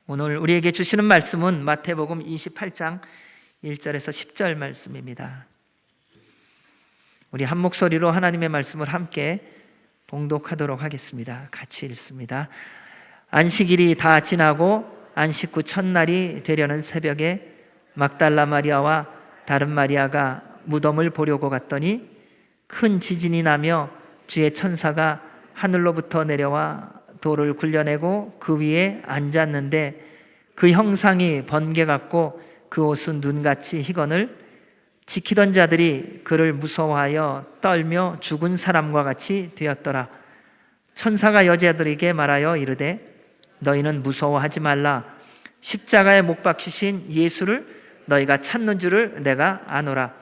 오늘 우리에게 주시는 말씀은 마태복음 28장 1절에서 10절 말씀입니다. 우리 한 목소리로 하나님의 말씀을 함께 봉독하도록 하겠습니다. 같이 읽습니다. 안식일이 다 지나고 안식 후 첫날이 되려는 새벽에 막달라 마리아와 다른 마리아가 무덤을 보려고 갔더니 큰 지진이 나며 주의 천사가 하늘로부터 내려와 돌을 굴려내고 그 위에 앉았는데 그 형상이 번개 같고 그 옷은 눈같이 희건을 지키던 자들이 그를 무서워하여 떨며 죽은 사람과 같이 되었더라. 천사가 여자들에게 말하여 이르되 너희는 무서워하지 말라. 십자가에 못 박히신 예수를 너희가 찾는 줄을 내가 아노라.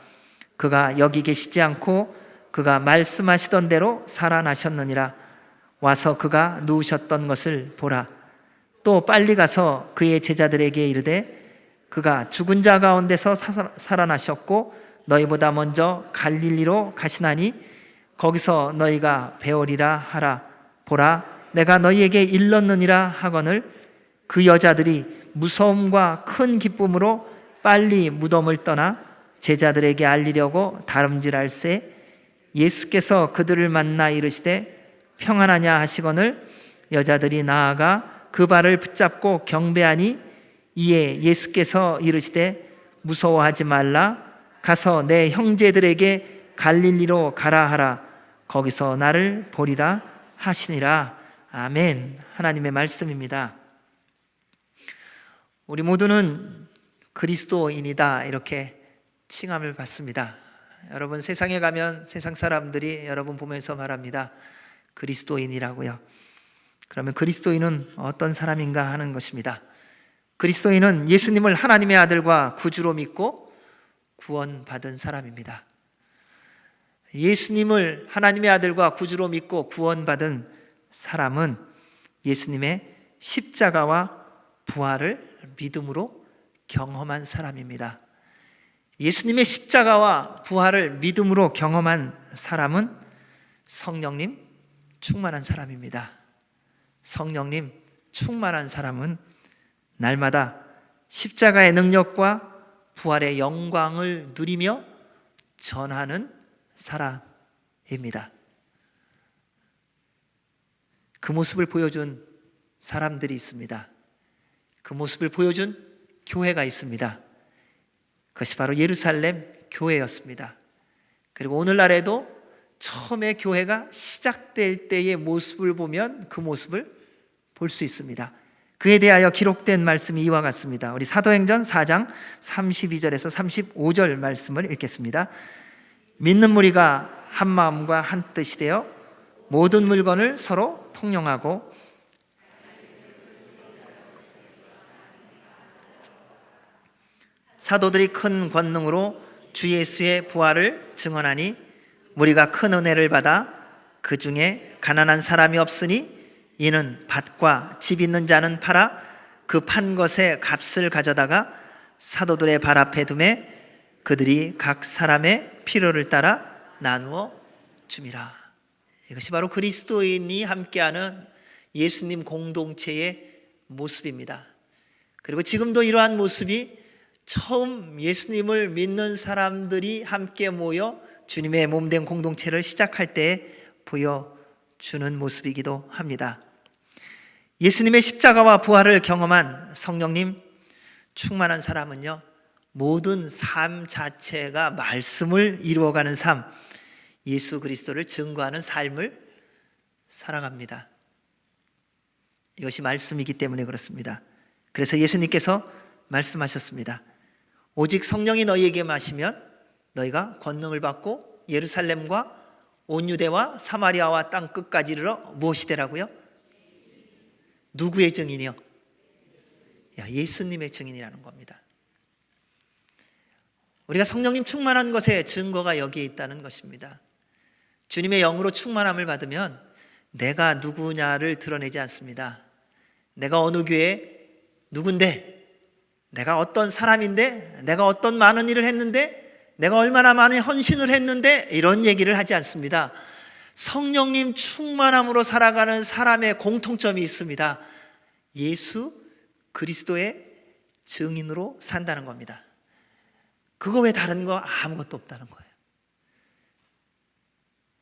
그가 여기 계시지 않고 그가 말씀하시던 대로 살아나셨느니라. 와서 그가 누우셨던 것을 보라. 또 빨리 가서 그의 제자들에게 이르되 그가 죽은 자 가운데서 살아나셨고 너희보다 먼저 갈릴리로 가시나니 거기서 너희가 배우리라 하라. 보라, 내가 너희에게 일렀느니라 하거늘. 그 여자들이 무서움과 큰 기쁨으로 빨리 무덤을 떠나 제자들에게 알리려고 다름질할새 예수께서 그들을 만나 이르시되 평안하냐 하시거늘. 여자들이 나아가 그 발을 붙잡고 경배하니 이에 예수께서 이르시되 무서워하지 말라. 가서 내 형제들에게 갈릴리로 가라 하라. 거기서 나를 보리라 하시니라. 아멘. 하나님의 말씀입니다. 우리 모두는 그리스도인이다 이렇게 칭함을 받습니다. 여러분, 세상에 가면 세상 사람들이 여러분 보면서 말합니다. 그리스도인이라고요. 그러면 그리스도인은 어떤 사람인가 하는 것입니다. 그리스도인은 예수님을 하나님의 아들과 구주로 믿고 구원받은 사람입니다. 예수님을 하나님의 아들과 구주로 믿고 구원받은 사람은 예수님의 십자가와 부활을 믿음으로 경험한 사람입니다. 예수님의 십자가와 부활을 믿음으로 경험한 사람은 성령님 충만한 사람입니다. 성령님 충만한 사람은 날마다 십자가의 능력과 부활의 영광을 누리며 전하는 사람입니다. 그 모습을 보여준 사람들이 있습니다. 그 모습을 보여준 교회가 있습니다. 그것이 바로 예루살렘 교회였습니다. 그리고 오늘날에도 처음에 교회가 시작될 때의 모습을 보면 그 모습을 볼 수 있습니다. 그에 대하여 기록된 말씀이 이와 같습니다. 우리 사도행전 4장 32절에서 35절 말씀을 읽겠습니다. 믿는 무리가 한 마음과 한 뜻이 되어 모든 물건을 서로 통용하고 사도들이 큰 권능으로 주 예수의 부활을 증언하니 무리가 큰 은혜를 받아 그 중에 가난한 사람이 없으니 이는 밭과 집 있는 자는 팔아 그 판 것의 값을 가져다가 사도들의 발 앞에 두매 그들이 각 사람의 필요를 따라 나누어 줌이라. 이것이 바로 그리스도인이 함께하는 예수님 공동체의 모습입니다. 그리고 지금도 이러한 모습이 처음 예수님을 믿는 사람들이 함께 모여 주님의 몸된 공동체를 시작할 때 보여주는 모습이기도 합니다. 예수님의 십자가와 부활을 경험한 성령님 충만한 사람은요, 모든 삶 자체가 말씀을 이루어가는 삶, 예수 그리스도를 증거하는 삶을 살아갑니다. 이것이 말씀이기 때문에 그렇습니다. 그래서 예수님께서 말씀하셨습니다. 오직 성령이 너희에게 마시면 너희가 권능을 받고 예루살렘과 온 유대와 사마리아와 땅 끝까지 이르러 무엇이 되라고요? 누구의 증인이요? 예수님의 증인이라는 겁니다. 우리가 성령님 충만한 것의 증거가 여기에 있다는 것입니다. 주님의 영으로 충만함을 받으면 내가 누구냐를 드러내지 않습니다. 내가 어느 교회 누군데, 내가 어떤 사람인데, 내가 어떤 많은 일을 했는데, 내가 얼마나 많은 헌신을 했는데, 이런 얘기를 하지 않습니다. 성령님 충만함으로 살아가는 사람의 공통점이 있습니다. 예수 그리스도의 증인으로 산다는 겁니다. 그거 외에 다른 거 아무것도 없다는 거예요.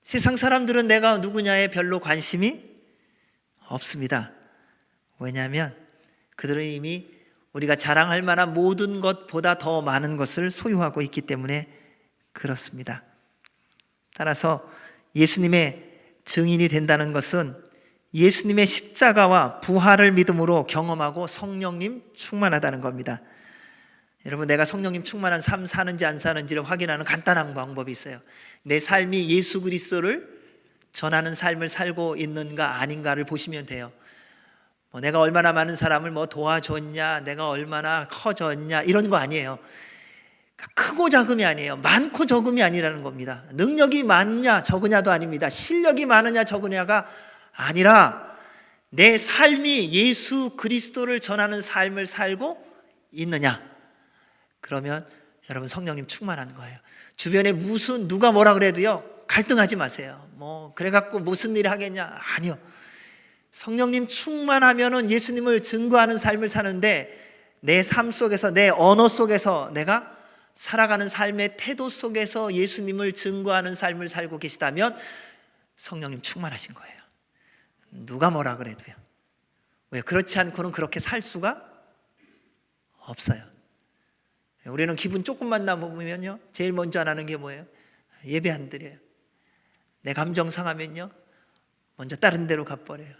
세상 사람들은 내가 누구냐에 별로 관심이 없습니다. 왜냐하면 그들은 이미 우리가 자랑할 만한 모든 것보다 더 많은 것을 소유하고 있기 때문에 그렇습니다. 따라서 예수님의 증인이 된다는 것은 예수님의 십자가와 부활을 믿음으로 경험하고 성령님 충만하다는 겁니다. 여러분, 내가 성령님 충만한 삶 사는지 안 사는지를 확인하는 간단한 방법이 있어요. 내 삶이 예수 그리스도를 전하는 삶을 살고 있는가 아닌가를 보시면 돼요. 내가 얼마나 많은 사람을 도와줬냐, 내가 얼마나 커졌냐, 이런 거 아니에요. 크고 작음이 아니에요. 많고 적음이 아니라는 겁니다. 능력이 많냐 적으냐도 아닙니다. 실력이 많으냐 적으냐가 아니라 내 삶이 예수 그리스도를 전하는 삶을 살고 있느냐, 그러면 여러분 성령님 충만한 거예요. 주변에 누가 뭐라 그래도요 갈등하지 마세요. 그래갖고 무슨 일 하겠냐, 아니요. 성령님 충만하면은 예수님을 증거하는 삶을 사는데 내 삶 속에서, 내 언어 속에서, 내가 살아가는 삶의 태도 속에서 예수님을 증거하는 삶을 살고 계시다면 성령님 충만하신 거예요. 누가 뭐라 그래도요. 왜? 그렇지 않고는 그렇게 살 수가 없어요. 우리는 기분 조금만 나쁘면요 제일 먼저 안 하는 게 뭐예요? 예배 안 드려요. 내 감정 상하면요 먼저 다른 데로 가버려요.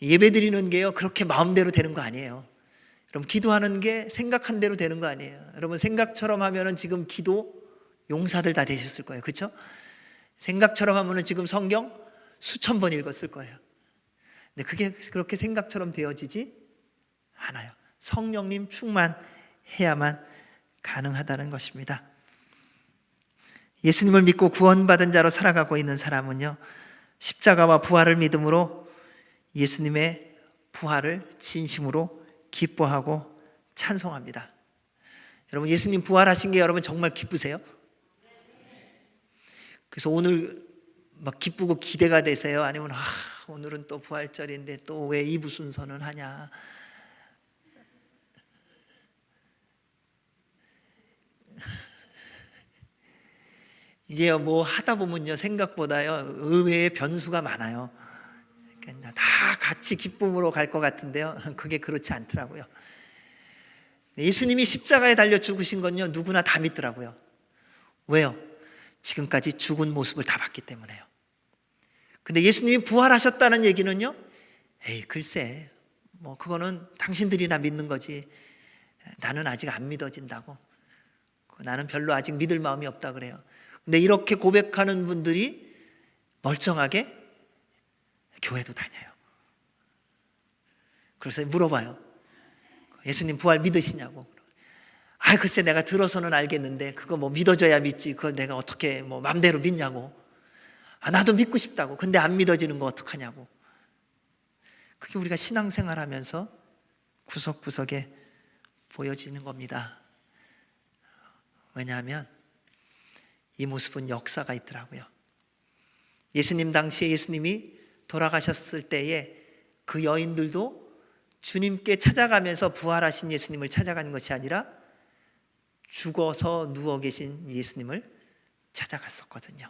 예배 드리는 게요 그렇게 마음대로 되는 거 아니에요. 여러분, 기도하는 게 생각한 대로 되는 거 아니에요. 여러분, 생각처럼 하면은 지금 기도 용사들 다 되셨을 거예요. 그렇죠? 생각처럼 하면은 지금 성경 수천 번 읽었을 거예요. 근데 그게 그렇게 생각처럼 되어지지 않아요. 성령님 충만해야만 가능하다는 것입니다. 예수님을 믿고 구원받은 자로 살아가고 있는 사람은요 십자가와 부활을 믿음으로 예수님의 부활을 진심으로 기뻐하고 찬송합니다. 여러분, 예수님 부활하신 게 여러분 정말 기쁘세요? 그래서 오늘 막 기쁘고 기대가 되세요? 아니면 오늘은 또 부활절인데 또 왜 이 부순서는 하냐? 이게 하다 보면요 생각보다요 의외의 변수가 많아요. 그러니까 다 같이 기쁨으로 갈 것 같은데요 그게 그렇지 않더라고요. 예수님이 십자가에 달려 죽으신 건요 누구나 다 믿더라고요. 왜요? 지금까지 죽은 모습을 다 봤기 때문에요. 근데 예수님이 부활하셨다는 얘기는요 글쎄 그거는 당신들이나 믿는 거지 나는 아직 안 믿어진다고, 나는 별로 아직 믿을 마음이 없다 그래요. 근데 이렇게 고백하는 분들이 멀쩡하게 교회도 다녀요. 그래서 물어봐요. 예수님 부활 믿으시냐고. 글쎄 내가 들어서는 알겠는데 그거 믿어줘야 믿지 그걸 내가 어떻게 맘대로 믿냐고. 나도 믿고 싶다고. 근데 안 믿어지는 거 어떡하냐고. 그게 우리가 신앙생활 하면서 구석구석에 보여지는 겁니다. 왜냐하면 이 모습은 역사가 있더라고요. 예수님 당시에 예수님이 돌아가셨을 때에 그 여인들도 주님께 찾아가면서 부활하신 예수님을 찾아가는 것이 아니라 죽어서 누워 계신 예수님을 찾아갔었거든요.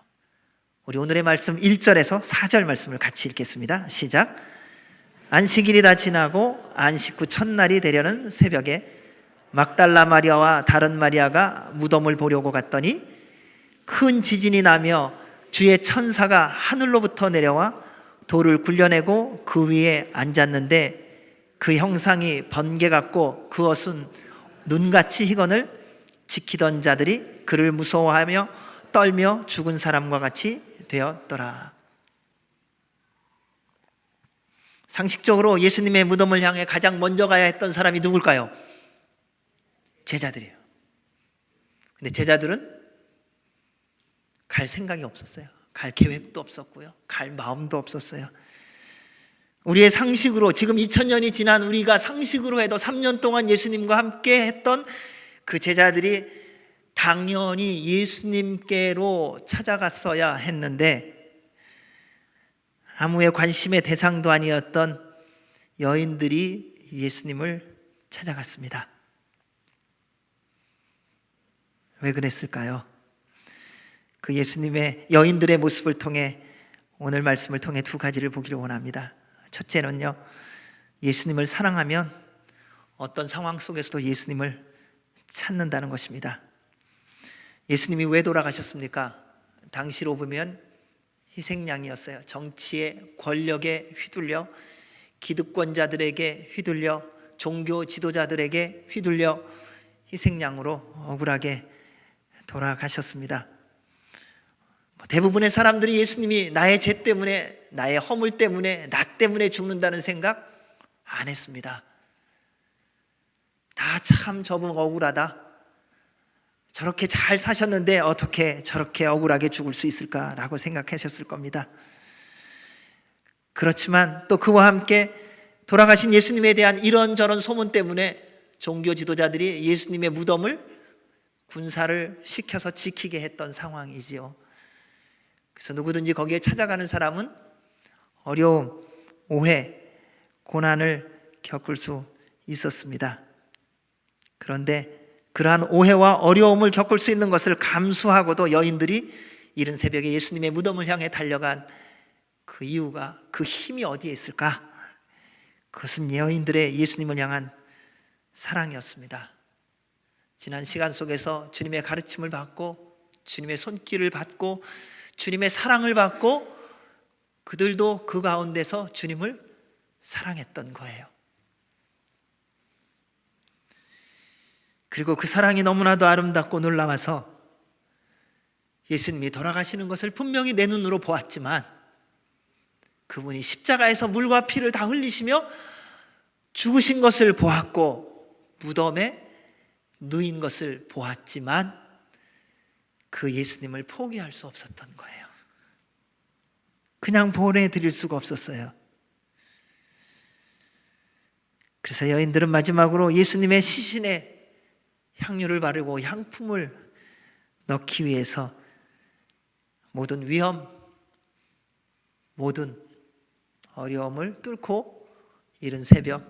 우리 오늘의 말씀 1절에서 4절 말씀을 같이 읽겠습니다. 시작. 안식일이 다 지나고 안식 후 첫날이 되려는 새벽에 막달라 마리아와 다른 마리아가 무덤을 보려고 갔더니 큰 지진이 나며 주의 천사가 하늘로부터 내려와 돌을 굴려내고 그 위에 앉았는데 그 형상이 번개 같고 그 옷은 눈같이 희건을 지키던 자들이 그를 무서워하며 떨며 죽은 사람과 같이 되었더라. 상식적으로 예수님의 무덤을 향해 가장 먼저 가야 했던 사람이 누굴까요? 제자들이에요. 근데 제자들은 갈 생각이 없었어요. 갈 계획도 없었고요. 갈 마음도 없었어요. 우리의 상식으로 지금 2000년이 지난 우리가 상식으로 해도 3년 동안 예수님과 함께 했던 그 제자들이 당연히 예수님께로 찾아갔어야 했는데 아무의 관심의 대상도 아니었던 여인들이 예수님을 찾아갔습니다. 왜 그랬을까요? 그 예수님의 여인들의 모습을 통해 오늘 말씀을 통해 두 가지를 보기를 원합니다. 첫째는요, 예수님을 사랑하면 어떤 상황 속에서도 예수님을 찾는다는 것입니다. 예수님이 왜 돌아가셨습니까? 당시로 보면 희생양이었어요. 정치의 권력에 휘둘려, 기득권자들에게 휘둘려, 종교 지도자들에게 휘둘려 희생양으로 억울하게 돌아가셨습니다. 대부분의 사람들이 예수님이 나의 죄 때문에, 나의 허물 때문에, 나 때문에 죽는다는 생각 안 했습니다. 다 참 저분 억울하다, 저렇게 잘 사셨는데 어떻게 저렇게 억울하게 죽을 수 있을까라고 생각하셨을 겁니다. 그렇지만 또 그와 함께 돌아가신 예수님에 대한 이런저런 소문 때문에 종교 지도자들이 예수님의 무덤을 군사를 시켜서 지키게 했던 상황이지요. 그래서 누구든지 거기에 찾아가는 사람은 어려움, 오해, 고난을 겪을 수 있었습니다. 그런데 그러한 오해와 어려움을 겪을 수 있는 것을 감수하고도 여인들이 이른 새벽에 예수님의 무덤을 향해 달려간 그 이유가, 그 힘이 어디에 있을까? 그것은 여인들의 예수님을 향한 사랑이었습니다. 지난 시간 속에서 주님의 가르침을 받고, 주님의 손길을 받고, 주님의 사랑을 받고, 그들도 그 가운데서 주님을 사랑했던 거예요. 그리고 그 사랑이 너무나도 아름답고 놀라워서 예수님이 돌아가시는 것을 분명히 내 눈으로 보았지만, 그분이 십자가에서 물과 피를 다 흘리시며 죽으신 것을 보았고 무덤에 누인 것을 보았지만 그 예수님을 포기할 수 없었던 거예요. 그냥 보내드릴 수가 없었어요. 그래서 여인들은 마지막으로 예수님의 시신에 향유를 바르고 향품을 넣기 위해서 모든 위험, 모든 어려움을 뚫고 이른 새벽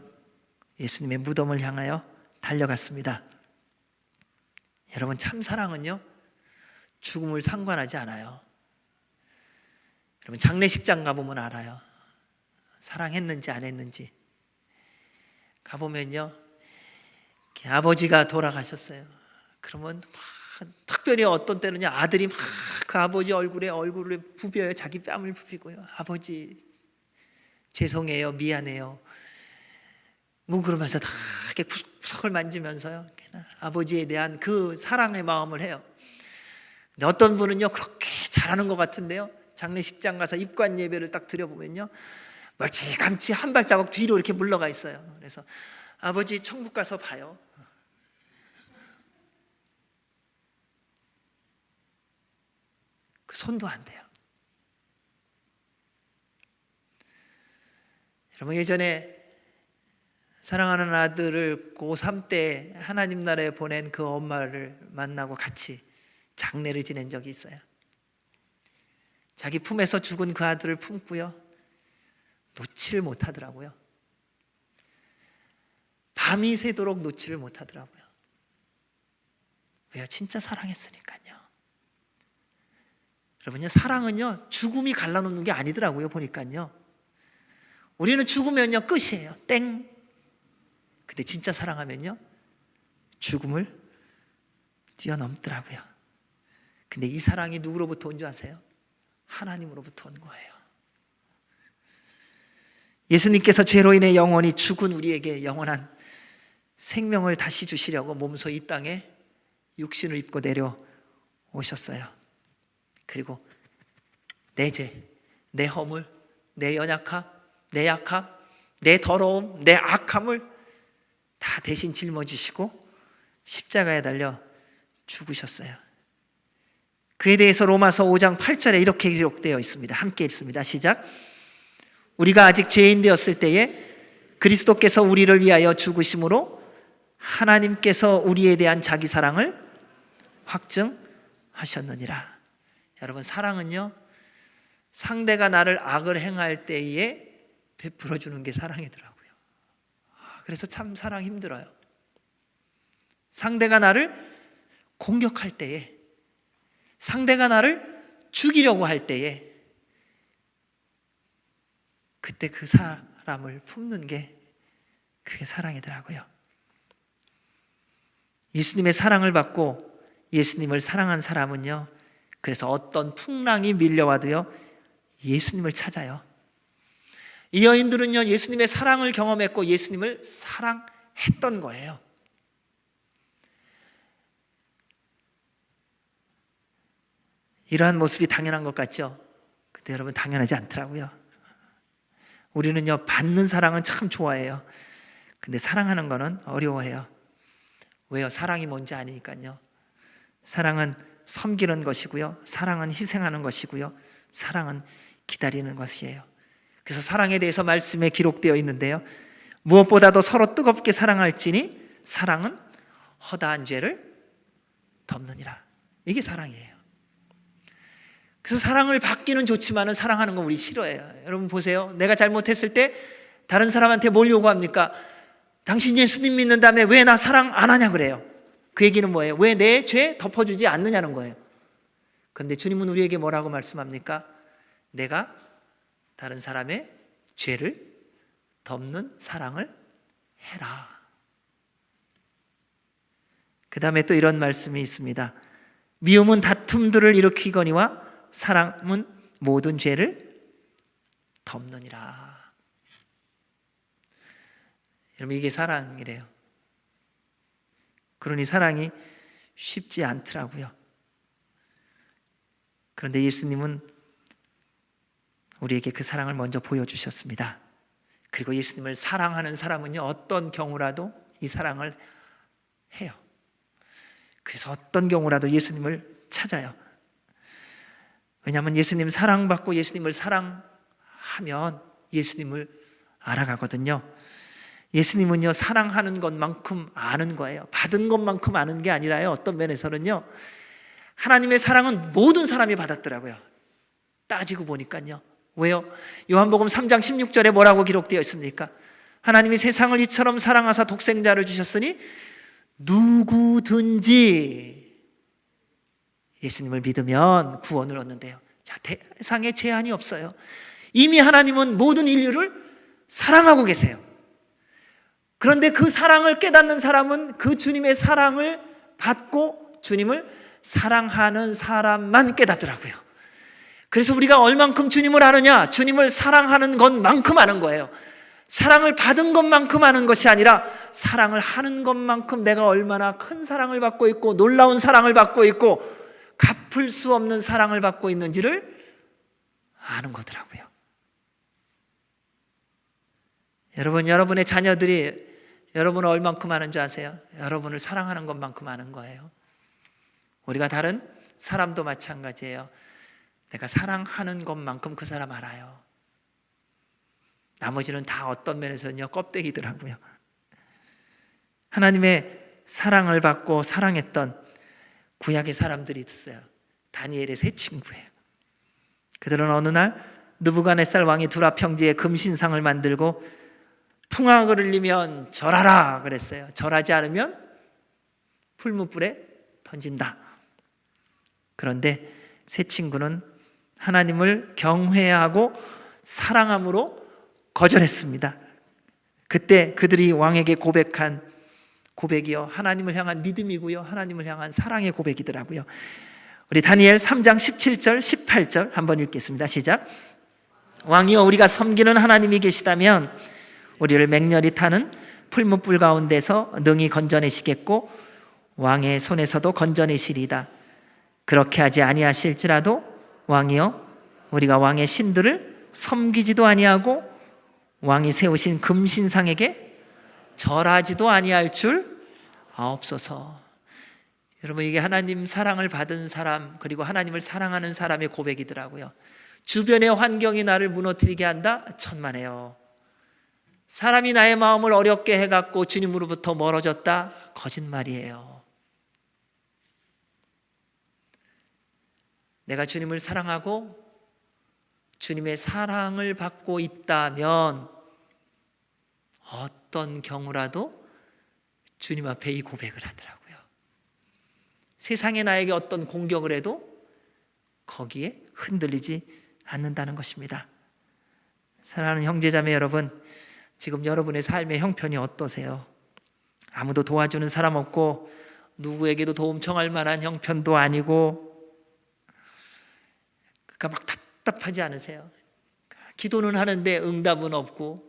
예수님의 무덤을 향하여 달려갔습니다. 여러분, 참 사랑은요, 죽음을 상관하지 않아요. 여러분, 장례식장 가보면 알아요. 사랑했는지 안 했는지. 가보면요, 아버지가 돌아가셨어요. 그러면 막 특별히 어떤 때는요, 아들이 막 그 아버지 얼굴을 부벼요. 자기 뺨을 부비고요. 아버지 죄송해요, 미안해요. 뭐 그러면서 다 이렇게 구석을 만지면서요, 아버지에 대한 그 사랑의 마음을 해요. 근데 어떤 분은요, 그렇게 잘하는 것 같은데요, 장례식장 가서 입관 예배를 딱 드려보면요, 멀찌감치 한 발자국 뒤로 이렇게 물러가 있어요. 그래서 아버지 천국 가서 봐요. 그 손도 안 돼요. 여러분, 예전에 사랑하는 아들을 고3 때 하나님 나라에 보낸 그 엄마를 만나고 같이 장례를 지낸 적이 있어요. 자기 품에서 죽은 그 아들을 품고요, 놓지를 못하더라고요. 밤이 새도록 놓지를 못하더라고요. 왜요? 진짜 사랑했으니까요. 여러분요, 사랑은요, 죽음이 갈라놓는 게 아니더라고요. 보니까요, 우리는 죽으면요 끝이에요. 땡. 근데 진짜 사랑하면요 죽음을 뛰어넘더라고요. 근데 이 사랑이 누구로부터 온 줄 아세요? 하나님으로부터 온 거예요. 예수님께서 죄로 인해 영원히 죽은 우리에게 영원한 생명을 다시 주시려고 몸소 이 땅에 육신을 입고 내려오셨어요. 그리고 내 죄, 내 허물, 내 연약함, 내 약함, 내 더러움, 내 악함을 다 대신 짊어지시고 십자가에 달려 죽으셨어요. 그에 대해서 로마서 5장 8절에 이렇게 기록되어 있습니다. 함께 읽습니다. 시작. 우리가 아직 죄인 되었을 때에 그리스도께서 우리를 위하여 죽으심으로 하나님께서 우리에 대한 자기 사랑을 확증하셨느니라. 여러분, 사랑은요, 상대가 나를 악을 행할 때에 베풀어 주는 게 사랑이더라고요. 그래서 참 사랑 힘들어요. 상대가 나를 공격할 때에, 상대가 나를 죽이려고 할 때에, 그때 그 사람을 품는 게 그게 사랑이더라고요. 예수님의 사랑을 받고 예수님을 사랑한 사람은요, 그래서 어떤 풍랑이 밀려와도요, 예수님을 찾아요. 이 여인들은요, 예수님의 사랑을 경험했고 예수님을 사랑했던 거예요. 이러한 모습이 당연한 것 같죠? 근데 여러분, 당연하지 않더라고요. 우리는요, 받는 사랑은 참 좋아해요. 근데 사랑하는 거는 어려워해요. 왜요? 사랑이 뭔지 아니니까요. 사랑은 섬기는 것이고요, 사랑은 희생하는 것이고요, 사랑은 기다리는 것이에요. 그래서 사랑에 대해서 말씀에 기록되어 있는데요, 무엇보다도 서로 뜨겁게 사랑할지니 사랑은 허다한 죄를 덮느니라. 이게 사랑이에요. 그래서 사랑을 받기는 좋지만 사랑하는 건 우리 싫어해요. 여러분 보세요. 내가 잘못했을 때 다른 사람한테 뭘 요구합니까? 당신 예수님 믿는다며 왜 나 사랑 안 하냐 그래요. 그 얘기는 뭐예요? 왜 내 죄 덮어주지 않느냐는 거예요. 그런데 주님은 우리에게 뭐라고 말씀합니까? 내가 다른 사람의 죄를 덮는 사랑을 해라. 그 다음에 또 이런 말씀이 있습니다. 미움은 다툼들을 일으키거니와 사랑은 모든 죄를 덮느니라. 여러분, 이게 사랑이래요. 그러니 사랑이 쉽지 않더라고요. 그런데 예수님은 우리에게 그 사랑을 먼저 보여주셨습니다. 그리고 예수님을 사랑하는 사람은요, 어떤 경우라도 이 사랑을 해요. 그래서 어떤 경우라도 예수님을 찾아요. 왜냐하면 예수님 사랑받고 예수님을 사랑하면 예수님을 알아가거든요. 예수님은요, 사랑하는 것만큼 아는 거예요. 받은 것만큼 아는 게 아니라요, 어떤 면에서는요, 하나님의 사랑은 모든 사람이 받았더라고요. 따지고 보니까요. 왜요? 요한복음 3장 16절에 뭐라고 기록되어 있습니까? 하나님이 세상을 이처럼 사랑하사 독생자를 주셨으니 누구든지 예수님을 믿으면 구원을 얻는데요. 자, 세상에 제한이 없어요. 이미 하나님은 모든 인류를 사랑하고 계세요. 그런데 그 사랑을 깨닫는 사람은 그 주님의 사랑을 받고 주님을 사랑하는 사람만 깨닫더라고요. 그래서 우리가 얼만큼 주님을 아느냐? 주님을 사랑하는 것만큼 아는 거예요. 사랑을 받은 것만큼 아는 것이 아니라 사랑을 하는 것만큼 내가 얼마나 큰 사랑을 받고 있고 놀라운 사랑을 받고 있고 갚을 수 없는 사랑을 받고 있는지를 아는 거더라고요. 여러분, 여러분의 자녀들이 여러분을 얼만큼 아는 줄 아세요? 여러분을 사랑하는 것만큼 아는 거예요. 우리가 다른 사람도 마찬가지예요. 내가 사랑하는 것만큼 그 사람 알아요. 나머지는 다 어떤 면에서는요, 껍데기더라고요. 하나님의 사랑을 받고 사랑했던 구약의 사람들이 있어요. 다니엘의 세 친구예요. 그들은 어느 날 느부갓네살 왕이 두라 평지에 금신상을 만들고 풍악을 흘리면 절하라 그랬어요. 절하지 않으면 풀무불에 던진다. 그런데 세 친구는 하나님을 경외하고 사랑함으로 거절했습니다. 그때 그들이 왕에게 고백한 고백이요, 하나님을 향한 믿음이고요, 하나님을 향한 사랑의 고백이더라고요. 우리 다니엘 3장 17절 18절 한번 읽겠습니다. 시작. 왕이여, 우리가 섬기는 하나님이 계시다면 우리를 맹렬히 타는 풀무불 가운데서 능히 건져내시겠고 왕의 손에서도 건져내시리다. 그렇게 하지 아니하실지라도 왕이여, 우리가 왕의 신들을 섬기지도 아니하고 왕이 세우신 금신상에게 절하지도 아니할 줄 아옵소서. 여러분, 이게 하나님 사랑을 받은 사람, 그리고 하나님을 사랑하는 사람의 고백이더라고요. 주변의 환경이 나를 무너뜨리게 한다? 천만에요. 사람이 나의 마음을 어렵게 해갖고 주님으로부터 멀어졌다? 거짓말이에요. 내가 주님을 사랑하고 주님의 사랑을 받고 있다면 어떤 경우라도 주님 앞에 이 고백을 하더라고요. 세상에 나에게 어떤 공격을 해도 거기에 흔들리지 않는다는 것입니다. 사랑하는 형제자매 여러분, 지금 여러분의 삶의 형편이 어떠세요? 아무도 도와주는 사람 없고 누구에게도 도움 청할 만한 형편도 아니고, 그러니까 막 답답하지 않으세요? 기도는 하는데 응답은 없고,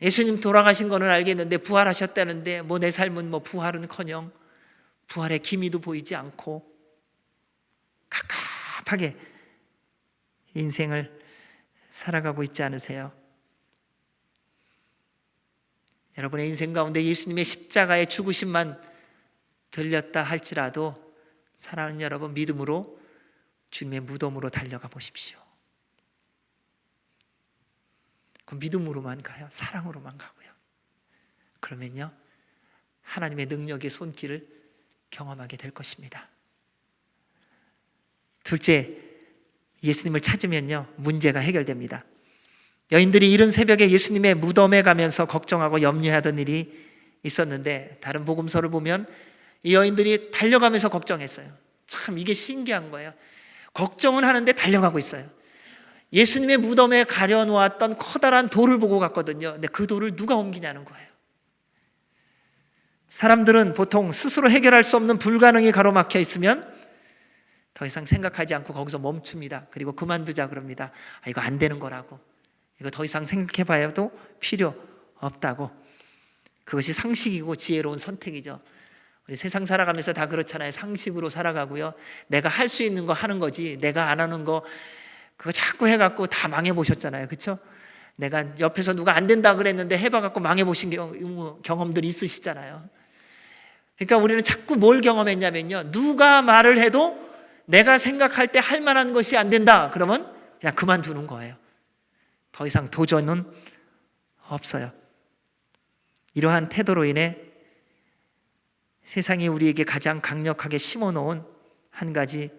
예수님 돌아가신 거는 알겠는데 부활하셨다는데 뭐 내 삶은 뭐 부활은커녕 부활의 기미도 보이지 않고 갑갑하게 인생을 살아가고 있지 않으세요? 여러분의 인생 가운데 예수님의 십자가의 죽으심만 들렸다 할지라도 사랑하는 여러분, 믿음으로 주님의 무덤으로 달려가 보십시오. 그 믿음으로만 가요? 사랑으로만 가고요? 그러면요, 하나님의 능력의 손길을 경험하게 될 것입니다. 둘째, 예수님을 찾으면요, 문제가 해결됩니다. 여인들이 이른 새벽에 예수님의 무덤에 가면서 걱정하고 염려하던 일이 있었는데, 다른 복음서를 보면 이 여인들이 달려가면서 걱정했어요. 참 이게 신기한 거예요. 걱정은 하는데 달려가고 있어요. 예수님의 무덤에 가려놓았던 커다란 돌을 보고 갔거든요. 근데 그 돌을 누가 옮기냐는 거예요. 사람들은 보통 스스로 해결할 수 없는 불가능이 가로막혀 있으면 더 이상 생각하지 않고 거기서 멈춥니다. 그리고 그만두자 그럽니다. 이거 안 되는 거라고, 이거 더 이상 생각해봐도 필요 없다고. 그것이 상식이고 지혜로운 선택이죠. 우리 세상 살아가면서 다 그렇잖아요. 상식으로 살아가고요, 내가 할 수 있는 거 하는 거지, 내가 안 하는 거 그거 자꾸 해갖고 다 망해보셨잖아요. 그렇죠? 내가 옆에서 누가 안 된다 그랬는데 해봐갖고 망해보신 경험들이 있으시잖아요. 그러니까 우리는 자꾸 뭘 경험했냐면요, 누가 말을 해도 내가 생각할 때 할 만한 것이 안 된다 그러면 그냥 그만두는 거예요. 더 이상 도전은 없어요. 이러한 태도로 인해 세상이 우리에게 가장 강력하게 심어놓은 한 가지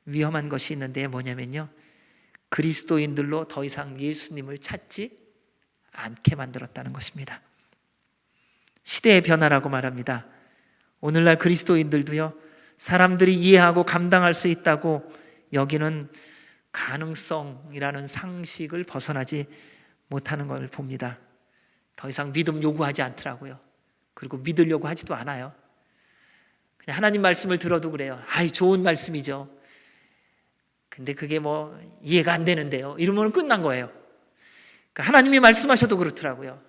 위험한 것이 있는데 뭐냐면요, 그리스도인들로 더 이상 예수님을 찾지 않게 만들었다는 것입니다. 시대의 변화라고 말합니다. 오늘날 그리스도인들도요, 사람들이 이해하고 감당할 수 있다고 여기는 가능성이라는 상식을 벗어나지 못하는 걸 봅니다. 더 이상 믿음 요구하지 않더라고요. 그리고 믿으려고 하지도 않아요. 그냥 하나님 말씀을 들어도 그래요. 좋은 말씀이죠. 근데 그게 뭐 이해가 안 되는데요, 이러면 끝난 거예요. 그러니까 하나님이 말씀하셔도 그렇더라고요.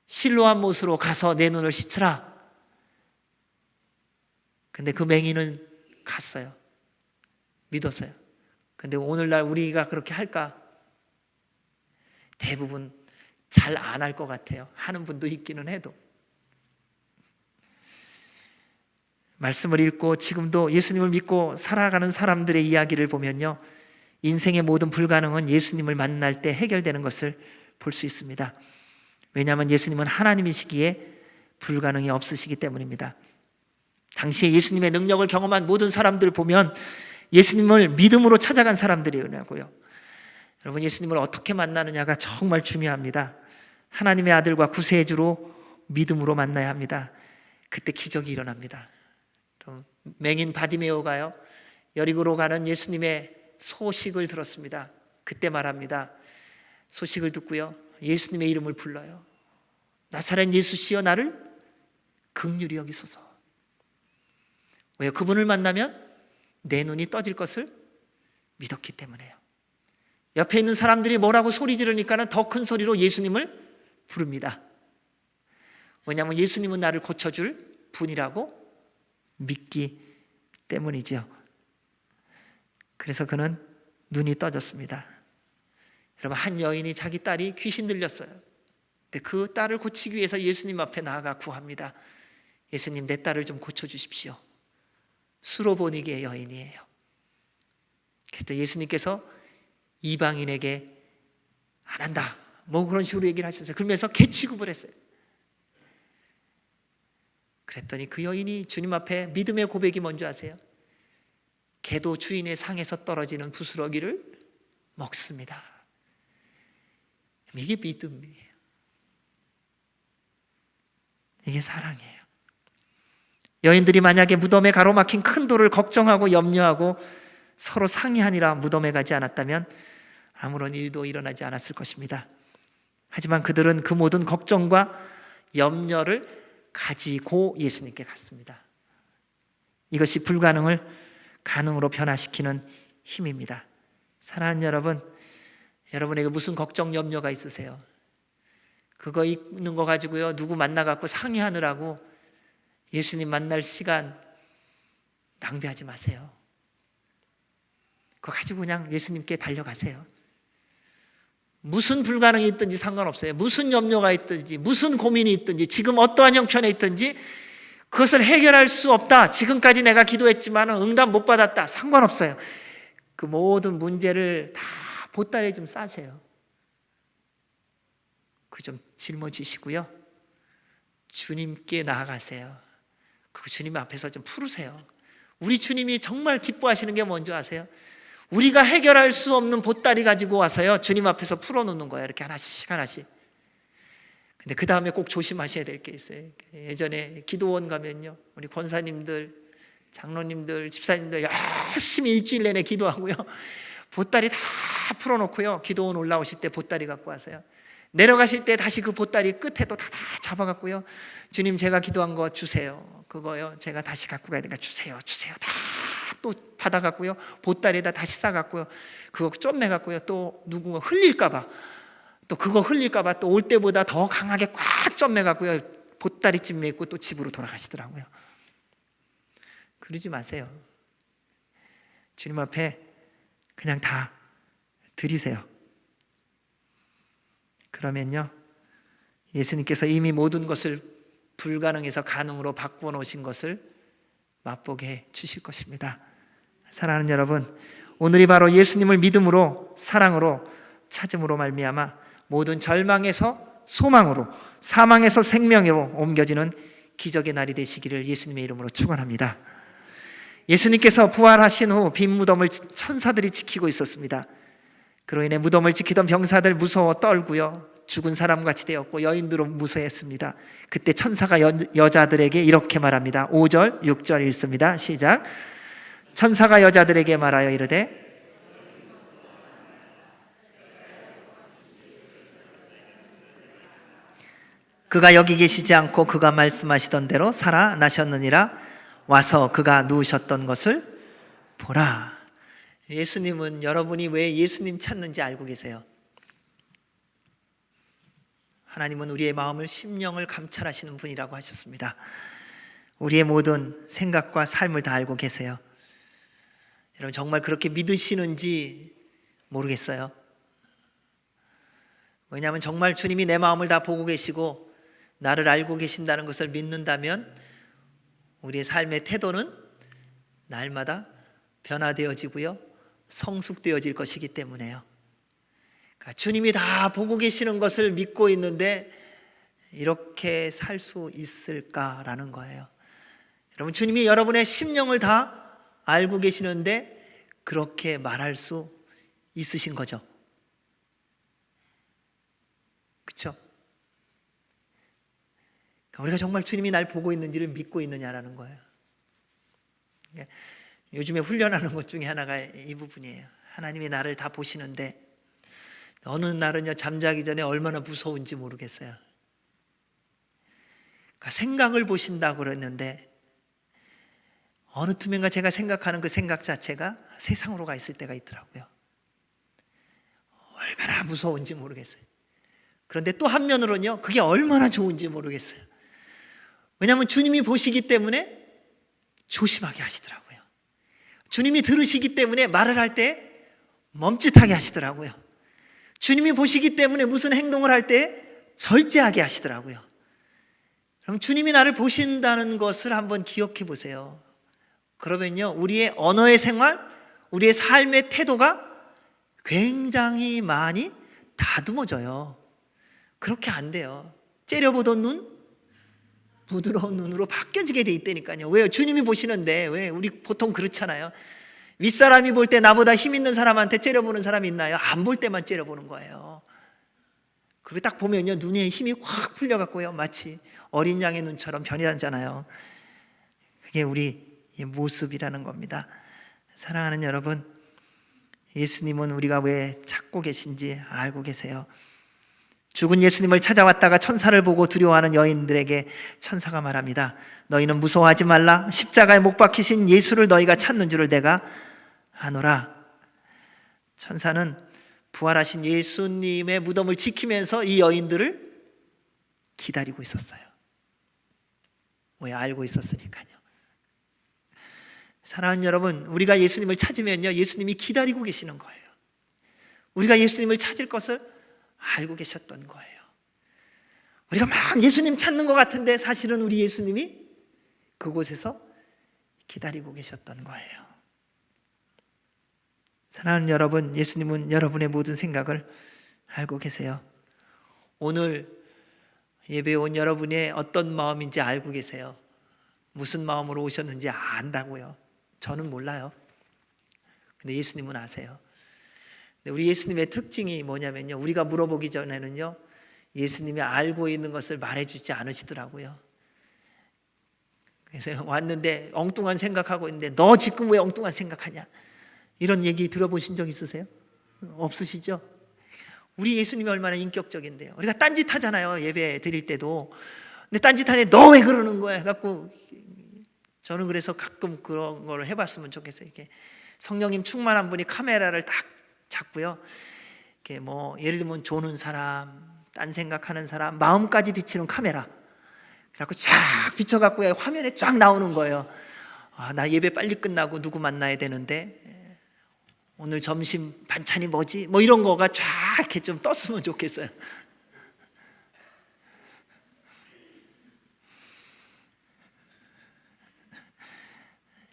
실로암 못으로 가서 내 눈을 씻으라. 근데 그 맹인은 갔어요. 믿었어요. 근데 오늘날 우리가 그렇게 할까? 대부분 잘 안 할 것 같아요. 하는 분도 있기는 해도. 말씀을 읽고 지금도 예수님을 믿고 살아가는 사람들의 이야기를 보면요, 인생의 모든 불가능은 예수님을 만날 때 해결되는 것을 볼 수 있습니다. 왜냐하면 예수님은 하나님이시기에 불가능이 없으시기 때문입니다. 당시에 예수님의 능력을 경험한 모든 사람들을 보면 예수님을 믿음으로 찾아간 사람들이라고요. 여러분, 예수님을 어떻게 만나느냐가 정말 중요합니다. 하나님의 아들과 구세주로 믿음으로 만나야 합니다. 그때 기적이 일어납니다. 맹인 바디메오가요, 여리고로 가는 예수님의 소식을 들었습니다. 그때 말합니다. 소식을 듣고요, 예수님의 이름을 불러요. 나사렛 예수시여 나를 긍휼히 여기소서. 왜요? 그분을 만나면 내 눈이 떠질 것을 믿었기 때문에요. 옆에 있는 사람들이 뭐라고 소리 지르니까는 더 큰 소리로 예수님을 부릅니다. 왜냐하면 예수님은 나를 고쳐줄 분이라고 믿기 때문이죠. 그래서 그는 눈이 떠졌습니다. 여러분, 한 여인이 자기 딸이 귀신 들렸어요. 근데 그 딸을 고치기 위해서 예수님 앞에 나아가 구합니다. 예수님, 내 딸을 좀 고쳐주십시오. 수로보니게 여인이에요. 그래서 예수님께서 이방인에게 안 한다, 뭐 그런 식으로 얘기를 하셨어요. 그러면서 개취급을 했어요. 그랬더니 그 여인이 주님 앞에 믿음의 고백이 뭔지 아세요? 개도 주인의 상에서 떨어지는 부스러기를 먹습니다. 이게 믿음이에요. 이게 사랑이에요. 여인들이 만약에 무덤에 가로막힌 큰 돌을 걱정하고 염려하고 서로 상의하니라 무덤에 가지 않았다면 아무런 일도 일어나지 않았을 것입니다. 하지만 그들은 그 모든 걱정과 염려를 가지고 예수님께 갔습니다. 이것이 불가능을 가능으로 변화시키는 힘입니다. 사랑하는 여러분, 여러분에게 무슨 걱정, 염려가 있으세요? 그거 있는 거 가지고요, 누구 만나갖고 상의하느라고 예수님 만날 시간 낭비하지 마세요. 그거 가지고 그냥 예수님께 달려가세요. 무슨 불가능이 있든지 상관없어요. 무슨 염려가 있든지, 무슨 고민이 있든지, 지금 어떠한 형편에 있든지 그것을 해결할 수 없다. 지금까지 내가 기도했지만 응답 못 받았다. 상관없어요. 그 모든 문제를 다 보따리에 좀 싸세요. 그 좀 짊어지시고요, 주님께 나아가세요. 그리고 주님 앞에서 좀 풀으세요. 우리 주님이 정말 기뻐하시는 게 뭔지 아세요? 우리가 해결할 수 없는 보따리 가지고 와서요, 주님 앞에서 풀어놓는 거예요. 이렇게 하나씩 하나씩. 근데 그 다음에 꼭 조심하셔야 될 게 있어요. 예전에 기도원 가면요, 우리 권사님들, 장로님들, 집사님들 열심히 일주일 내내 기도하고요, 보따리 다 풀어놓고요, 기도원 올라오실 때 보따리 갖고 와서요, 내려가실 때 다시 그 보따리 끝에도 다 잡아갖고요, 주님 제가 기도한 거 주세요. 그거요 제가 다시 갖고 가야 되니까 주세요. 다 또 받아갖고요, 보따리에다 다시 싸갖고요, 그거 쪼매갖고요, 또 누군가 흘릴까봐, 또 그거 흘릴까봐 또 올 때보다 더 강하게 꽉 쪼매갖고요, 보따리찜 메고 또 집으로 돌아가시더라고요. 그러지 마세요. 주님 앞에 그냥 다 드리세요. 그러면요, 예수님께서 이미 모든 것을 불가능에서 가능으로 바꾸어 놓으신 것을 맛보게 해 주실 것입니다. 사랑하는 여러분, 오늘이 바로 예수님을 믿음으로, 사랑으로 찾음으로 말미암아 모든 절망에서 소망으로, 사망에서 생명으로 옮겨지는 기적의 날이 되시기를 예수님의 이름으로 축원합니다. 예수님께서 부활하신 후 빈 무덤을 천사들이 지키고 있었습니다. 그로 인해 무덤을 지키던 병사들 무서워 떨고요, 죽은 사람같이 되었고 여인들은 무서워했습니다. 그때 천사가 여자들에게 이렇게 말합니다. 5절 6절 읽습니다. 시작. 천사가 여자들에게 말하여 이르되 그가 여기 계시지 않고 그가 말씀하시던 대로 살아나셨느니라. 와서 그가 누우셨던 것을 보라. 예수님은, 여러분이 왜 예수님 찾는지 알고 계세요? 하나님은 우리의 마음을, 심령을 감찰하시는 분이라고 하셨습니다. 우리의 모든 생각과 삶을 다 알고 계세요. 여러분 정말 그렇게 믿으시는지 모르겠어요. 왜냐하면 정말 주님이 내 마음을 다 보고 계시고 나를 알고 계신다는 것을 믿는다면 우리의 삶의 태도는 날마다 변화되어지고요, 성숙되어질 것이기 때문에요. 그러니까 주님이 다 보고 계시는 것을 믿고 있는데 이렇게 살 수 있을까라는 거예요. 여러분, 주님이 여러분의 심령을 다 알고 계시는데 그렇게 말할 수 있으신 거죠. 그렇죠? 그러니까 우리가 정말 주님이 날 보고 있는지를 믿고 있느냐라는 거예요. 요즘에 훈련하는 것 중에 하나가 이 부분이에요. 하나님이 나를 다 보시는데 어느 날은요, 잠자기 전에 얼마나 무서운지 모르겠어요. 그러니까 생각을 보신다고 그랬는데 어느 틈엔가 제가 생각하는 그 생각 자체가 세상으로 가 있을 때가 있더라고요. 얼마나 무서운지 모르겠어요. 그런데 또 한면으로는요, 그게 얼마나 좋은지 모르겠어요. 왜냐하면 주님이 보시기 때문에 조심하게 하시더라고요. 주님이 들으시기 때문에 말을 할 때 멈칫하게 하시더라고요. 주님이 보시기 때문에 무슨 행동을 할 때 절제하게 하시더라고요. 그럼 주님이 나를 보신다는 것을 한번 기억해 보세요. 그러면요, 우리의 언어의 생활, 우리의 삶의 태도가 굉장히 많이 다듬어져요. 그렇게 안 돼요. 째려보던 눈, 부드러운 눈으로 바뀌어지게 돼 있다니까요. 왜요? 주님이 보시는데. 왜? 우리 보통 그렇잖아요. 윗사람이 볼 때 나보다 힘 있는 사람한테 째려보는 사람이 있나요? 안 볼 때만 째려보는 거예요. 그리고 딱 보면요, 눈에 힘이 확 풀려갖고요, 마치 어린 양의 눈처럼 변해잖아요. 그게 우리 모습이라는 겁니다. 사랑하는 여러분, 예수님은 우리가 왜 찾고 계신지 알고 계세요? 죽은 예수님을 찾아왔다가 천사를 보고 두려워하는 여인들에게 천사가 말합니다. 너희는 무서워하지 말라. 십자가에 못 박히신 예수를 너희가 찾는 줄을 내가 아노라. 천사는 부활하신 예수님의 무덤을 지키면서 이 여인들을 기다리고 있었어요. 왜? 알고 있었으니까요. 사랑하는 여러분, 우리가 예수님을 찾으면요, 예수님이 기다리고 계시는 거예요. 우리가 예수님을 찾을 것을 알고 계셨던 거예요. 우리가 막 예수님 찾는 것 같은데 사실은 우리 예수님이 그곳에서 기다리고 계셨던 거예요. 사랑하는 여러분, 예수님은 여러분의 모든 생각을 알고 계세요. 오늘 예배에 온 여러분의 어떤 마음인지 알고 계세요. 무슨 마음으로 오셨는지 안다고요. 저는 몰라요. 근데 예수님은 아세요. 근데 우리 예수님의 특징이 뭐냐면요, 우리가 물어보기 전에는요, 예수님이 알고 있는 것을 말해주지 않으시더라고요. 그래서 왔는데 엉뚱한 생각하고 있는데 너 지금 왜 엉뚱한 생각하냐, 이런 얘기 들어보신 적 있으세요? 없으시죠? 우리 예수님이 얼마나 인격적인데요. 우리가 딴짓 하잖아요, 예배 드릴 때도. 근데 딴짓 하네, 너 왜 그러는 거야 해갖고, 저는 그래서 가끔 그런 걸 해봤으면 좋겠어요. 이렇게 성령님 충만한 분이 카메라를 딱 잡고요, 이렇게 뭐 예를 들면 조는 사람, 딴 생각하는 사람 마음까지 비치는 카메라, 그래갖고 쫙 비춰갖고 화면에 쫙 나오는 거예요. 아, 나 예배 빨리 끝나고 누구 만나야 되는데 오늘 점심 반찬이 뭐지? 뭐 이런 거가 쫙 이렇게 좀 떴으면 좋겠어요.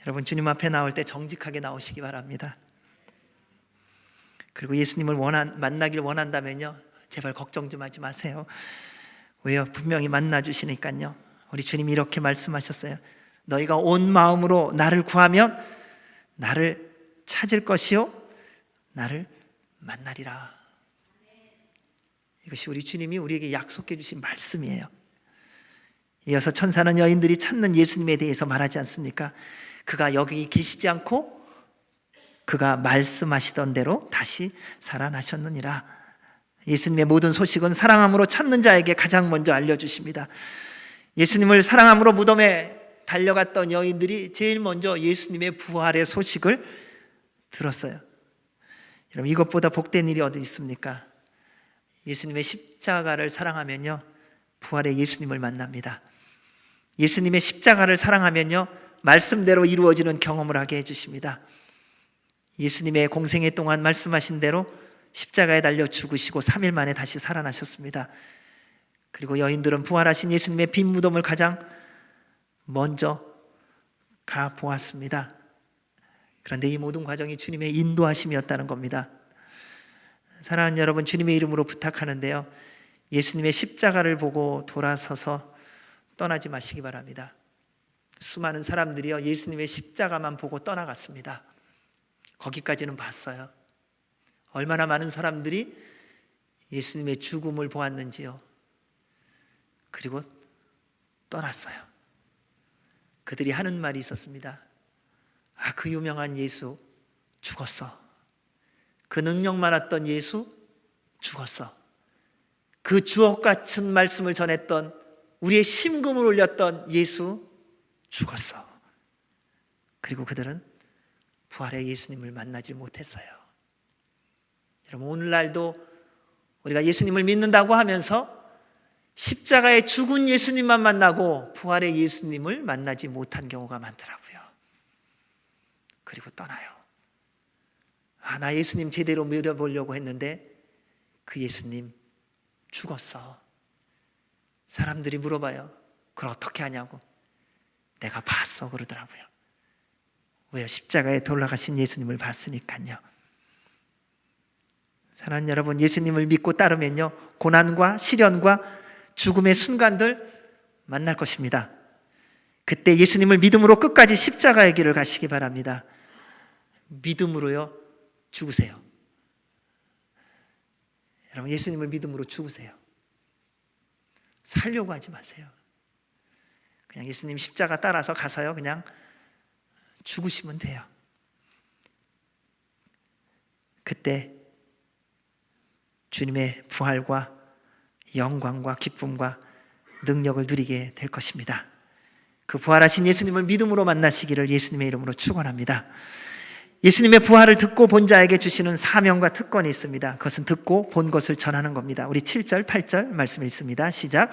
여러분, 주님 앞에 나올 때 정직하게 나오시기 바랍니다. 그리고 예수님을 만나길 원한다면요, 제발 걱정 좀 하지 마세요. 왜요? 분명히 만나 주시니까요. 우리 주님이 이렇게 말씀하셨어요. 너희가 온 마음으로 나를 구하면 나를 찾을 것이요 나를 만나리라. 이것이 우리 주님이 우리에게 약속해 주신 말씀이에요. 이어서 천사는 여인들이 찾는 예수님에 대해서 말하지 않습니까? 그가 여기 계시지 않고 그가 말씀하시던 대로 다시 살아나셨느니라. 예수님의 모든 소식은 사랑함으로 찾는 자에게 가장 먼저 알려주십니다. 예수님을 사랑함으로 무덤에 달려갔던 여인들이 제일 먼저 예수님의 부활의 소식을 들었어요. 여러분, 이것보다 복된 일이 어디 있습니까? 예수님의 십자가를 사랑하면요, 부활의 예수님을 만납니다. 예수님의 십자가를 사랑하면요, 말씀대로 이루어지는 경험을 하게 해주십니다. 예수님의 공생애 동안 말씀하신 대로 십자가에 달려 죽으시고 3일 만에 다시 살아나셨습니다. 그리고 여인들은 부활하신 예수님의 빈 무덤을 가장 먼저 가 보았습니다. 그런데 이 모든 과정이 주님의 인도하심이었다는 겁니다. 사랑하는 여러분, 주님의 이름으로 부탁하는데요, 예수님의 십자가를 보고 돌아서서 떠나지 마시기 바랍니다. 수많은 사람들이요, 예수님의 십자가만 보고 떠나갔습니다. 거기까지는 봤어요. 얼마나 많은 사람들이 예수님의 죽음을 보았는지요. 그리고 떠났어요. 그들이 하는 말이 있었습니다. 아, 그 유명한 예수 죽었어. 그 능력 많았던 예수 죽었어. 그 주옥 같은 말씀을 전했던, 우리의 심금을 울렸던 예수 죽었어. 그리고 그들은 부활의 예수님을 만나지 못했어요. 여러분, 오늘날도 우리가 예수님을 믿는다고 하면서 십자가에 죽은 예수님만 만나고 부활의 예수님을 만나지 못한 경우가 많더라고요. 그리고 떠나요. 아, 나 예수님 제대로 믿어보려고 했는데 그 예수님 죽었어. 사람들이 물어봐요. 그걸 어떻게 하냐고. 내가 봤어 그러더라고요. 왜요? 십자가에 돌아가신 예수님을 봤으니까요. 사랑하는 여러분, 예수님을 믿고 따르면요, 고난과 시련과 죽음의 순간들 만날 것입니다. 그때 예수님을 믿음으로 끝까지 십자가의 길을 가시기 바랍니다. 믿음으로요, 죽으세요. 여러분, 예수님을 믿음으로 죽으세요. 살려고 하지 마세요. 그냥 예수님 십자가 따라서 가서요, 그냥 죽으시면 돼요. 그때 주님의 부활과 영광과 기쁨과 능력을 누리게 될 것입니다. 그 부활하신 예수님을 믿음으로 만나시기를 예수님의 이름으로 축원합니다. 예수님의 부활을 듣고 본 자에게 주시는 사명과 특권이 있습니다. 그것은 듣고 본 것을 전하는 겁니다. 우리 7절, 8절 말씀 읽습니다. 시작.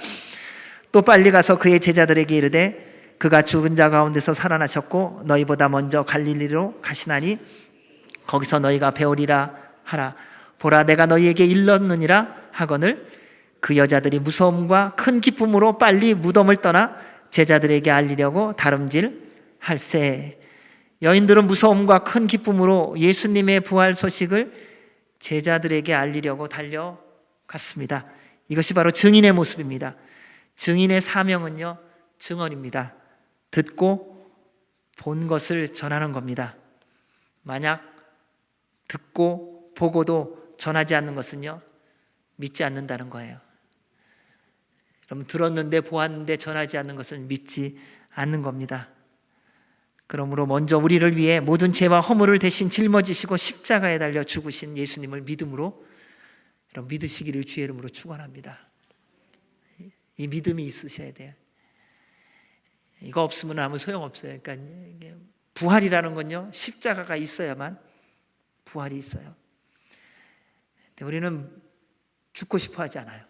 또 빨리 가서 그의 제자들에게 이르되 그가 죽은 자 가운데서 살아나셨고 너희보다 먼저 갈릴리로 가시나니 거기서 너희가 배우리라 하라. 보라, 내가 너희에게 일렀느니라 하거늘 그 여자들이 무서움과 큰 기쁨으로 빨리 무덤을 떠나 제자들에게 알리려고 다름질할세. 여인들은 무서움과 큰 기쁨으로 예수님의 부활 소식을 제자들에게 알리려고 달려갔습니다. 이것이 바로 증인의 모습입니다. 증인의 사명은요, 증언입니다. 듣고 본 것을 전하는 겁니다. 만약 듣고 보고도 전하지 않는 것은요, 믿지 않는다는 거예요. 여러분, 들었는데 보았는데 전하지 않는 것은 믿지 않는 겁니다. 그러므로 먼저 우리를 위해 모든 죄와 허물을 대신 짊어지시고 십자가에 달려 죽으신 예수님을 믿음으로 여러분 믿으시기를 주의 이름으로 축원합니다. 이 믿음이 있으셔야 돼요. 이거 없으면 아무 소용없어요. 그러니까 부활이라는 건요, 십자가가 있어야만 부활이 있어요. 근데 우리는 죽고 싶어 하지 않아요.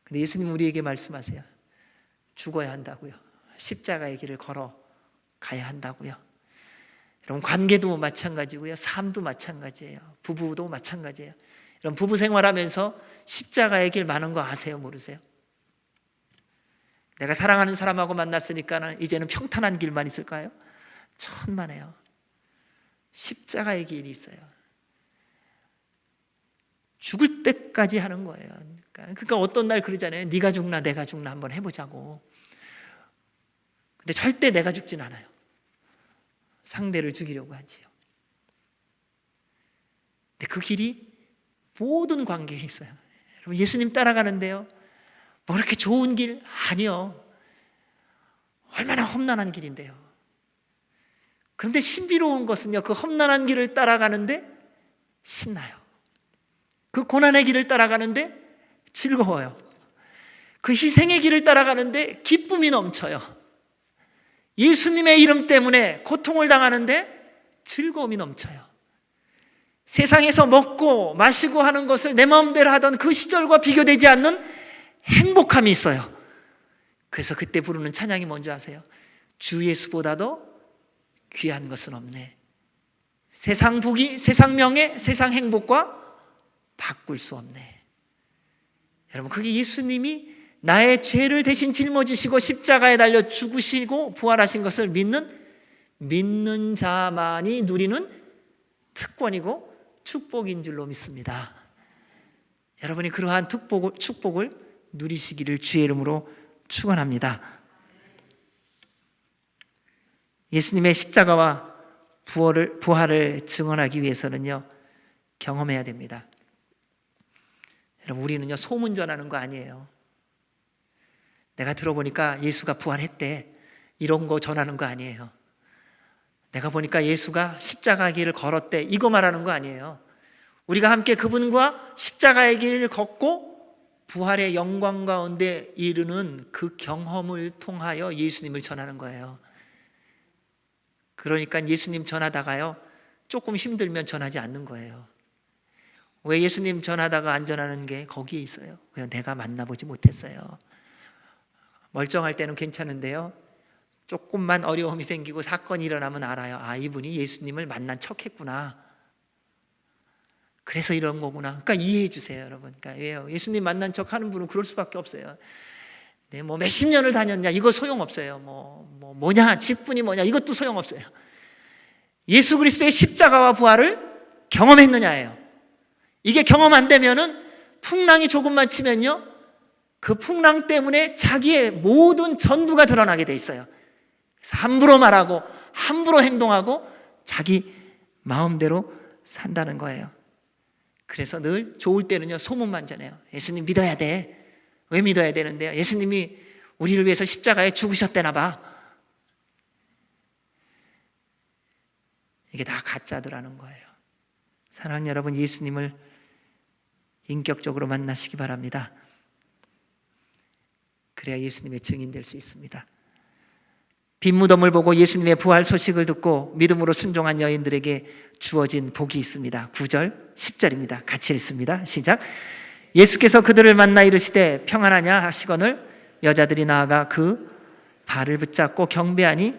근데 예수님 우리에게 말씀하세요. 죽어야 한다고요. 십자가의 길을 걸어 가야 한다고요. 여러분, 관계도 마찬가지고요. 삶도 마찬가지예요. 부부도 마찬가지예요. 여러분, 부부 생활하면서 십자가의 길 많은 거 아세요? 모르세요? 내가 사랑하는 사람하고 만났으니까 이제는 평탄한 길만 있을까요? 천만에요. 십자가의 길이 있어요. 죽을 때까지 하는 거예요. 그러니까 어떤 날 그러잖아요. 네가 죽나 내가 죽나 한번 해보자고. 근데 절대 내가 죽진 않아요. 상대를 죽이려고 하지요. 근데 그 길이 모든 관계에 있어요. 여러분, 예수님 따라가는데요, 뭐 그렇게 좋은 길 아니요. 얼마나 험난한 길인데요. 그런데 신비로운 것은요, 그 험난한 길을 따라가는데 신나요. 그 고난의 길을 따라가는데 즐거워요. 그 희생의 길을 따라가는데 기쁨이 넘쳐요. 예수님의 이름 때문에 고통을 당하는데 즐거움이 넘쳐요. 세상에서 먹고 마시고 하는 것을 내 마음대로 하던 그 시절과 비교되지 않는 행복함이 있어요. 그래서 그때 부르는 찬양이 뭔지 아세요? 주 예수보다도 귀한 것은 없네. 세상 부귀, 세상 명예, 세상 행복과 바꿀 수 없네. 여러분, 그게 예수님이 나의 죄를 대신 짊어지시고 십자가에 달려 죽으시고 부활하신 것을 믿는 자만이 누리는 특권이고 축복인 줄로 믿습니다. 여러분이 그러한 축복을 누리시기를 주의 이름으로 축원합니다. 예수님의 십자가와 부활을 증언하기 위해서는요, 경험해야 됩니다. 여러분, 우리는요, 소문 전하는 거 아니에요. 내가 들어보니까 예수가 부활했대, 이런 거 전하는 거 아니에요. 내가 보니까 예수가 십자가 길을 걸었대, 이거 말하는 거 아니에요. 우리가 함께 그분과 십자가의 길을 걷고 부활의 영광 가운데 이르는 그 경험을 통하여 예수님을 전하는 거예요. 그러니까 예수님 전하다가요, 조금 힘들면 전하지 않는 거예요. 왜 예수님 전하다가 안 전하는 게 거기에 있어요? 왜? 내가 만나보지 못했어요. 멀쩡할 때는 괜찮은데요, 조금만 어려움이 생기고 사건이 일어나면 알아요. 아, 이분이 예수님을 만난 척 했구나. 그래서 이런 거구나. 그러니까 이해해 주세요, 여러분. 그러니까 왜요? 예수님 만난 척 하는 분은 그럴 수밖에 없어요. 네, 뭐 몇십 년을 다녔냐, 이거 소용없어요. 뭐냐, 직분이 뭐냐, 이것도 소용없어요. 예수 그리스도의 십자가와 부활을 경험했느냐예요. 이게 경험 안 되면은 풍랑이 조금만 치면요, 그 풍랑 때문에 자기의 모든 전부가 드러나게 돼 있어요. 그래서 함부로 말하고 함부로 행동하고 자기 마음대로 산다는 거예요. 그래서 늘 좋을 때는요, 소문만 전해요. 예수님 믿어야 돼. 왜 믿어야 되는데요? 예수님이 우리를 위해서 십자가에 죽으셨대나 봐. 이게 다 가짜더라는 거예요. 사랑하는 여러분, 예수님을 인격적으로 만나시기 바랍니다. 그래야 예수님의 증인 될 수 있습니다. 빈 무덤을 보고 예수님의 부활 소식을 듣고 믿음으로 순종한 여인들에게 주어진 복이 있습니다. 9절, 10절입니다. 같이 읽습니다. 시작. 예수께서 그들을 만나 이르시되 평안하냐 하시거늘 여자들이 나아가 그 발을 붙잡고 경배하니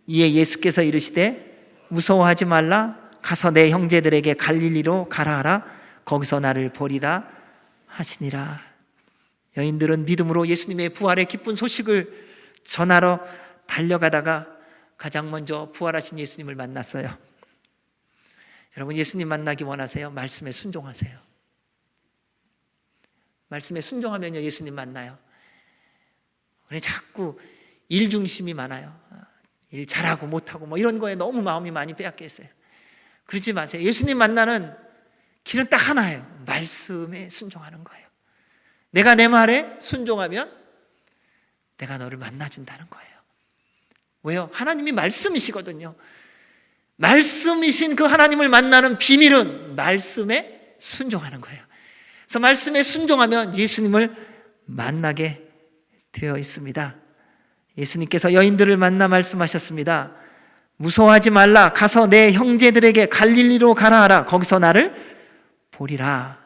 이에 예수께서 이르시되 무서워하지 말라 가서 내 형제들에게 갈릴리로 가라 하라 거기서 나를 보리라 하시니라. 여인들은 믿음으로 예수님의 부활의 기쁜 소식을 전하러 달려가다가 가장 먼저 부활하신 예수님을 만났어요. 여러분, 예수님 만나기 원하세요? 말씀에 순종하세요. 말씀에 순종하면요, 예수님 만나요. 우리 자꾸 일 중심이 많아요. 일 잘하고 못하고 뭐 이런 거에 너무 마음이 많이 빼앗겨 있어요. 그러지 마세요. 예수님 만나는 길은 딱 하나예요. 말씀에 순종하는 거예요. 내가 내 말에 순종하면 내가 너를 만나준다는 거예요. 왜요? 하나님이 말씀이시거든요. 말씀이신 그 하나님을 만나는 비밀은 말씀에 순종하는 거예요. 그래서 말씀에 순종하면 예수님을 만나게 되어 있습니다. 예수님께서 여인들을 만나 말씀하셨습니다. 무서워하지 말라. 가서 내 형제들에게 갈릴리로 가라 하라. 거기서 나를 보리라.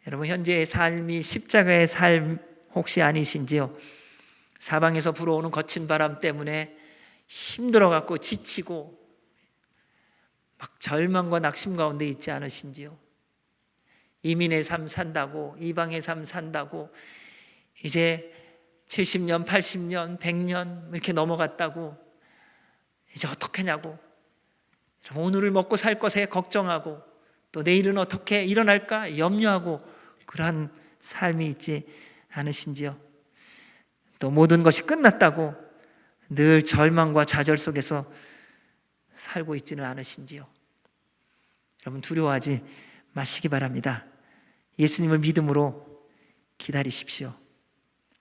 여러분, 현재의 삶이 십자가의 삶 혹시 아니신지요? 사방에서 불어오는 거친 바람 때문에 힘들어갖고 지치고 막 절망과 낙심 가운데 있지 않으신지요? 이민의 삶 산다고, 이방의 삶 산다고, 이제 70년, 80년, 100년 이렇게 넘어갔다고 이제 어떡하냐고, 오늘을 먹고 살 것에 걱정하고 또 내일은 어떻게 일어날까 염려하고 그러한 삶이 있지 않으신지요? 또 모든 것이 끝났다고 늘 절망과 좌절 속에서 살고 있지는 않으신지요? 여러분, 두려워하지 마시기 바랍니다. 예수님을 믿음으로 기다리십시오.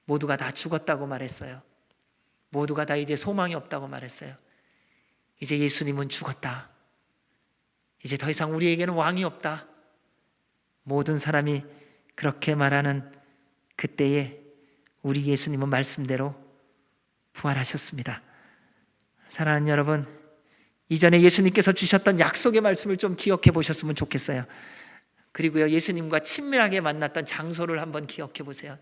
모두가 다 죽었다고 말했어요. 모두가 다 이제 소망이 없다고 말했어요. 이제 예수님은 죽었다. 이제 더 이상 우리에게는 왕이 없다. 모든 사람이 그렇게 말하는 그때에 우리 예수님은 말씀대로 부활하셨습니다. 사랑하는 여러분, 이전에 예수님께서 주셨던 약속의 말씀을 좀 기억해 보셨으면 좋겠어요. 그리고요, 예수님과 친밀하게 만났던 장소를 한번 기억해 보세요.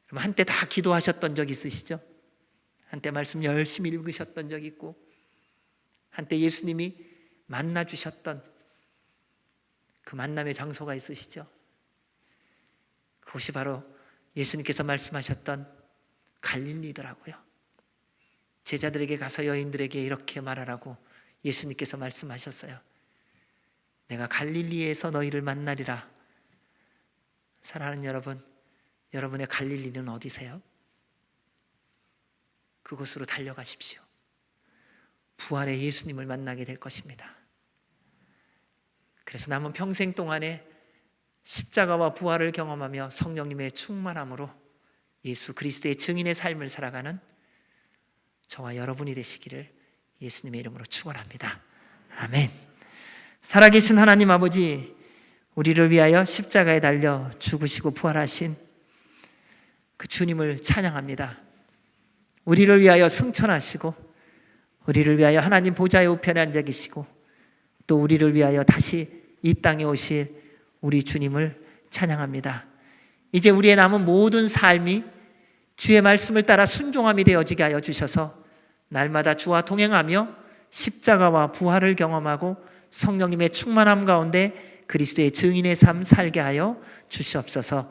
한때 다 기도하셨던 적 있으시죠? 한때 말씀 열심히 읽으셨던 적 있고, 한때 예수님이 만나 주셨던 그 만남의 장소가 있으시죠? 그것이 바로 예수님께서 말씀하셨던 갈릴리더라고요. 제자들에게 가서 여인들에게 이렇게 말하라고 예수님께서 말씀하셨어요. 내가 갈릴리에서 너희를 만나리라. 사랑하는 여러분, 여러분의 갈릴리는 어디세요? 그곳으로 달려가십시오. 부활의 예수님을 만나게 될 것입니다. 그래서 남은 평생 동안에 십자가와 부활을 경험하며 성령님의 충만함으로 예수 그리스도의 증인의 삶을 살아가는 저와 여러분이 되시기를 예수님의 이름으로 축원합니다. 아멘. 살아계신 하나님 아버지, 우리를 위하여 십자가에 달려 죽으시고 부활하신 그 주님을 찬양합니다. 우리를 위하여 승천하시고 우리를 위하여 하나님 보좌의 우편에 앉아 계시고 또 우리를 위하여 다시 이 땅에 오실 우리 주님을 찬양합니다. 이제 우리의 남은 모든 삶이 주의 말씀을 따라 순종함이 되어지게 하여 주셔서 날마다 주와 동행하며 십자가와 부활을 경험하고 성령님의 충만함 가운데 그리스도의 증인의 삶 살게 하여 주시옵소서.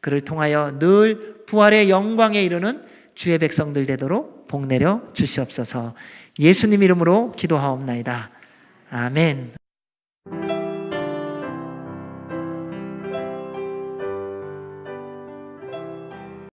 그를 통하여 늘 부활의 영광에 이르는 주의 백성들 되도록 복 내려 주시옵소서. 예수님 이름으로 기도하옵나이다. 아멘.